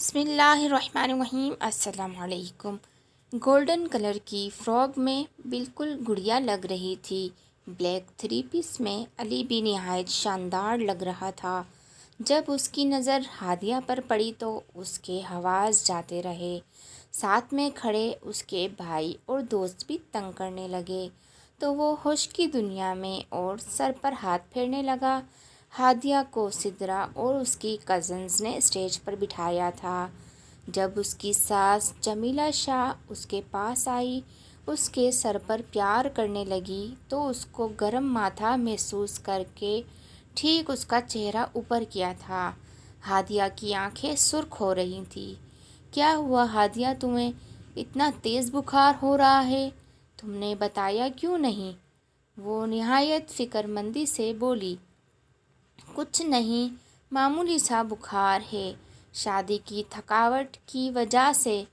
بسم اللہ الرحمن الرحیم۔ السلام علیکم۔ گولڈن کلر کی فراک میں بالکل گڑیا لگ رہی تھی۔ بلیک تھری پیس میں علی بھی نہایت شاندار لگ رہا تھا۔ جب اس کی نظر ہادیہ پر پڑی تو اس کے حواس جاتے رہے۔ ساتھ میں کھڑے اس کے بھائی اور دوست بھی تنگ کرنے لگے تو وہ ہوش کی دنیا میں اور سر پر ہاتھ پھیرنے لگا۔ ہادیہ کو سدرا اور اس کی کزنز نے اسٹیج پر بٹھایا تھا۔ جب اس کی ساس جمیلہ شاہ اس کے پاس آئی، اس کے سر پر پیار کرنے لگی تو اس کو گرم ماتھا محسوس کر کے ٹھیک اس کا چہرہ اوپر کیا تھا۔ ہادیہ کی آنکھیں سرخ ہو رہی تھیں۔ کیا ہوا ہادیہ، تمہیں اتنا تیز بخار ہو رہا ہے؟ تم نے بتایا کیوں نہیں؟ وہ نہایت فکر مندی سے بولی۔ کچھ نہیں، معمولی سا بخار ہے، شادی کی تھکاوٹ کی وجہ سے۔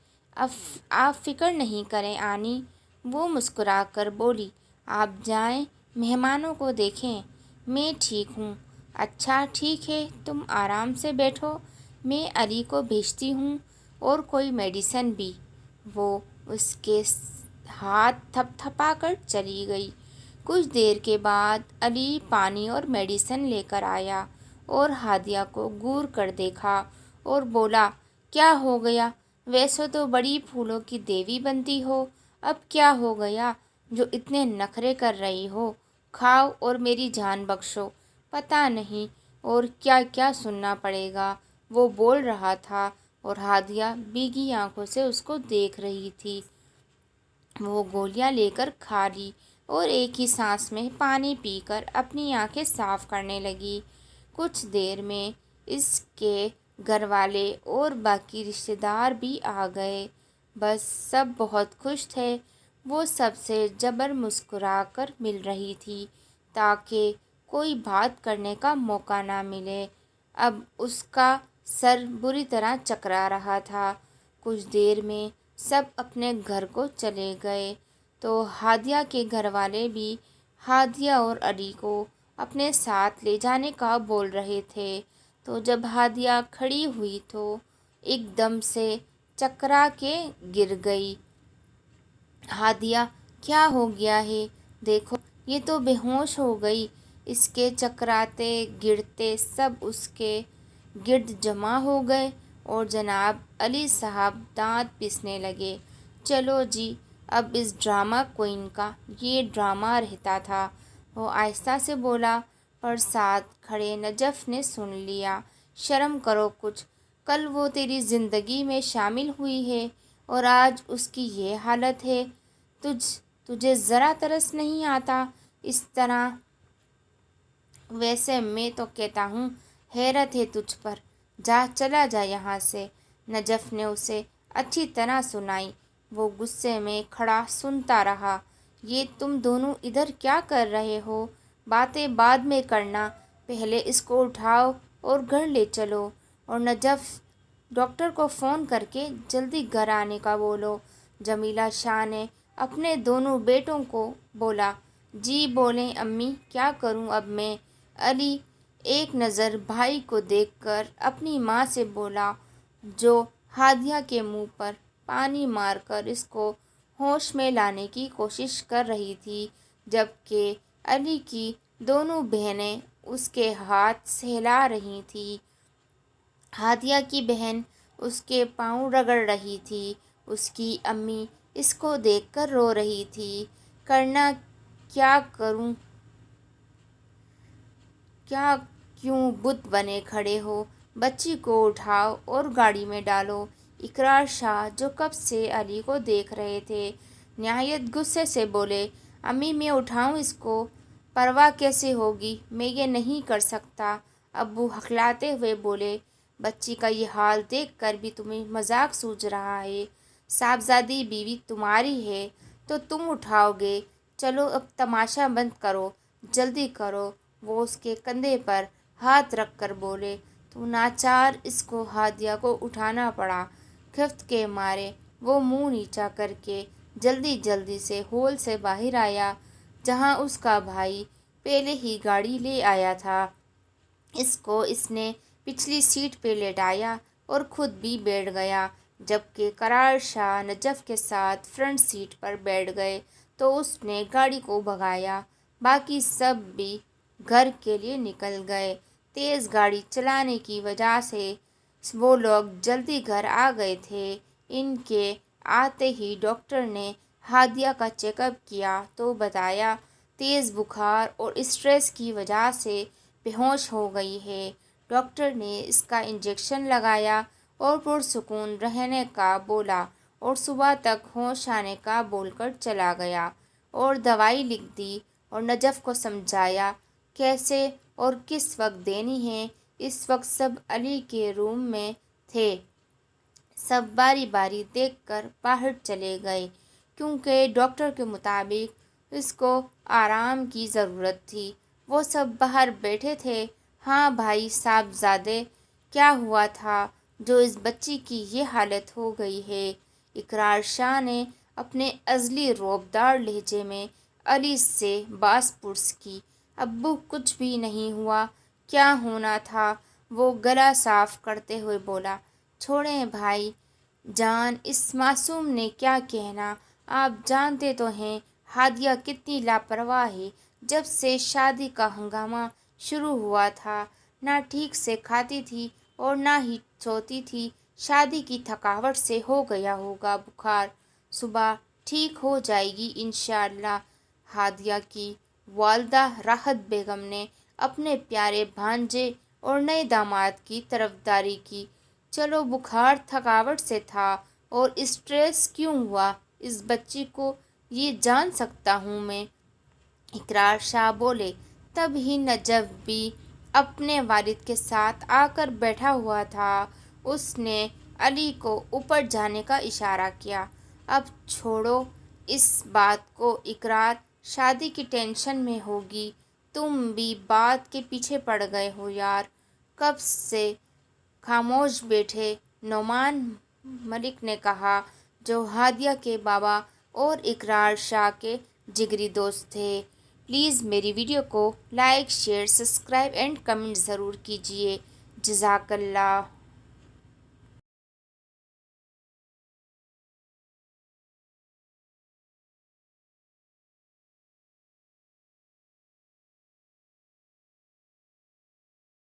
آپ فکر نہیں کریں آنی، وہ مسکرا کر بولی۔ آپ جائیں، مہمانوں کو دیکھیں، میں ٹھیک ہوں۔ اچھا ٹھیک ہے، تم آرام سے بیٹھو، میں علی کو بھیجتی ہوں، اور کوئی میڈیسن بھی۔ وہ اس کے ہاتھ تھپ تھپا کر چلی گئی۔ کچھ دیر کے بعد علی پانی اور میڈیسن لے کر آیا اور ہادیہ کو گور کر دیکھا اور بولا، کیا ہو گیا؟ ویسے تو بڑی پھولوں کی دیوی بنتی ہو، اب کیا ہو گیا جو اتنے نخرے کر رہی ہو؟ کھاؤ اور میری جان بخشو۔ پتہ نہیں اور کیا کیا سننا پڑے گا، وہ بول رہا تھا اور ہادیہ بھیگی آنکھوں سے اس کو دیکھ رہی تھی۔ وہ گولیاں لے کر کھا لی اور ایک ہی سانس میں پانی پی کر اپنی آنکھیں صاف کرنے لگی۔ کچھ دیر میں اس کے گھر والے اور باقی رشتہ دار بھی آ گئے۔ بس سب بہت خوش تھے۔ وہ سب سے جبر مسکرا کر مل رہی تھی تاکہ کوئی بات کرنے کا موقع نہ ملے۔ اب اس کا سر بری طرح چکرا رہا تھا۔ کچھ دیر میں سب اپنے گھر کو چلے گئے تو ہادیہ کے گھر والے بھی ہادیہ اور علی کو اپنے ساتھ لے جانے کا بول رہے تھے تو جب ہادیہ کھڑی ہوئی تو ایک دم سے چکرا کے گر گئی۔ ہادیہ، کیا ہو گیا ہے؟ دیکھو، یہ تو بے ہوش ہو گئی۔ اس کے چکراتے گرتے سب اس کے گرد جمع ہو گئے اور جناب علی صاحب دانت پیسنے لگے۔ چلو جی، اب اس ڈرامہ کوئین کا یہ ڈرامہ رہتا تھا، وہ آہستہ سے بولا، پر ساتھ کھڑے نجف نے سن لیا۔ شرم کرو کچھ، کل وہ تیری زندگی میں شامل ہوئی ہے اور آج اس کی یہ حالت ہے۔ تجھے ذرا ترس نہیں آتا اس طرح؟ ویسے میں تو کہتا ہوں، حیرت ہے تجھ پر، جا چلا جا یہاں سے۔ نجف نے اسے اچھی طرح سنائی۔ وہ غصے میں کھڑا سنتا رہا۔ یہ تم دونوں ادھر کیا کر رہے ہو؟ باتیں بعد میں کرنا، پہلے اس کو اٹھاؤ اور گھر لے چلو، اور نجف، ڈاکٹر کو فون کر کے جلدی گھر آنے کا بولو۔ جمیلہ شاہ نے اپنے دونوں بیٹوں کو بولا۔ جی بولیں امی، کیا کروں اب میں؟ علی ایک نظر بھائی کو دیکھ کر اپنی ماں سے بولا، جو ہادیہ کے منہ پر پانی مار کر اس کو ہوش میں لانے کی کوشش کر رہی تھی، جبکہ علی کی دونوں بہنیں اس کے ہاتھ سہلا رہی تھیں۔ ہادیہ کی بہن اس کے پاؤں رگڑ رہی تھی۔ اس کی امی اس کو دیکھ کر رو رہی تھی۔ کرنا کیا کروں؟ کیا کیوں بت بنے کھڑے ہو؟ بچی کو اٹھاؤ اور گاڑی میں ڈالو۔ اقرار شاہ، جو کب سے علی کو دیکھ رہے تھے، نہایت غصے سے بولے، امی میں اٹھاؤں اس کو؟ پرواہ کیسے ہوگی، میں یہ نہیں کر سکتا۔ ابو ہکلاتے ہوئے بولے، بچی کا یہ حال دیکھ کر بھی تمہیں مذاق سوجھ رہا ہے؟ صاحبزادی بیوی تمہاری ہے تو تم اٹھاؤ گے۔ چلو اب تماشا بند کرو، جلدی کرو۔ وہ اس کے کندھے پر ہاتھ رکھ کر بولے تو ناچار اس کو ہادیہ کو اٹھانا پڑا۔ خفت کے مارے وہ منہ نیچا کر کے جلدی جلدی سے ہال سے باہر آیا، جہاں اس کا بھائی پہلے ہی گاڑی لے آیا تھا۔ اس کو اس نے پچھلی سیٹ پہ لیٹایا اور خود بھی بیٹھ گیا، جبکہ اقرار شاہ نجف کے ساتھ فرنٹ سیٹ پر بیٹھ گئے تو اس نے گاڑی کو بھگایا۔ باقی سب بھی گھر کے لیے نکل گئے۔ تیز گاڑی چلانے کی وجہ سے وہ لوگ جلدی گھر آ گئے تھے۔ ان کے آتے ہی ڈاکٹر نے ہادیہ کا چیک اپ کیا تو بتایا تیز بخار اور اسٹریس کی وجہ سے بے ہوش ہو گئی ہے۔ ڈاکٹر نے اس کا انجیکشن لگایا اور پرسکون رہنے کا بولا اور صبح تک ہوش آنے کا بول کر چلا گیا اور دوائی لکھ دی اور نجف کو سمجھایا کیسے اور کس وقت دینی ہے۔ اس وقت سب علی کے روم میں تھے۔ سب باری باری دیکھ کر باہر چلے گئے کیونکہ ڈاکٹر کے مطابق اس کو آرام کی ضرورت تھی۔ وہ سب باہر بیٹھے تھے۔ ہاں بھائی صاحبزادے، کیا ہوا تھا جو اس بچی کی یہ حالت ہو گئی ہے؟ اقرار شاہ نے اپنے ازلی رعبدار لہجے میں علی سے بات پرس کی۔ ابو کچھ بھی نہیں ہوا۔ کیا ہونا تھا؟ وہ گلا صاف کرتے ہوئے بولا۔ چھوڑیں بھائی جان، اس معصوم نے کیا کہنا؟ آپ جانتے تو ہیں ہادیہ کتنی لاپرواہ ہے۔ جب سے شادی کا ہنگامہ شروع ہوا تھا نہ ٹھیک سے کھاتی تھی اور نہ ہی سوتی تھی۔ شادی کی تھکاوٹ سے ہو گیا ہوگا بخار، صبح ٹھیک ہو جائے گی انشاءاللہ۔ ہادیہ کی والدہ راحت بیگم نے اپنے پیارے بھانجے اور نئے داماد کی طرفداری کی۔ چلو بخار تھکاوٹ سے تھا اور اسٹریس کیوں ہوا اس بچی کو یہ جان سکتا ہوں میں؟ اقرار شاہ بولے۔ تب ہی نجف بھی اپنے والد کے ساتھ آ کر بیٹھا ہوا تھا۔ اس نے علی کو اوپر جانے کا اشارہ کیا۔ اب چھوڑو اس بات کو اقرار، شادی کی ٹینشن میں ہوگی۔ تم بھی بات کے پیچھے پڑ گئے ہو یار، کب سے خاموش بیٹھے؟ نعمان ملک نے کہا، جو ہادیہ کے بابا اور اقرار شاہ کے جگری دوست تھے۔ پلیز میری ویڈیو کو like, share, subscribe and comment ضرور کیجیے۔ جزاک اللہ۔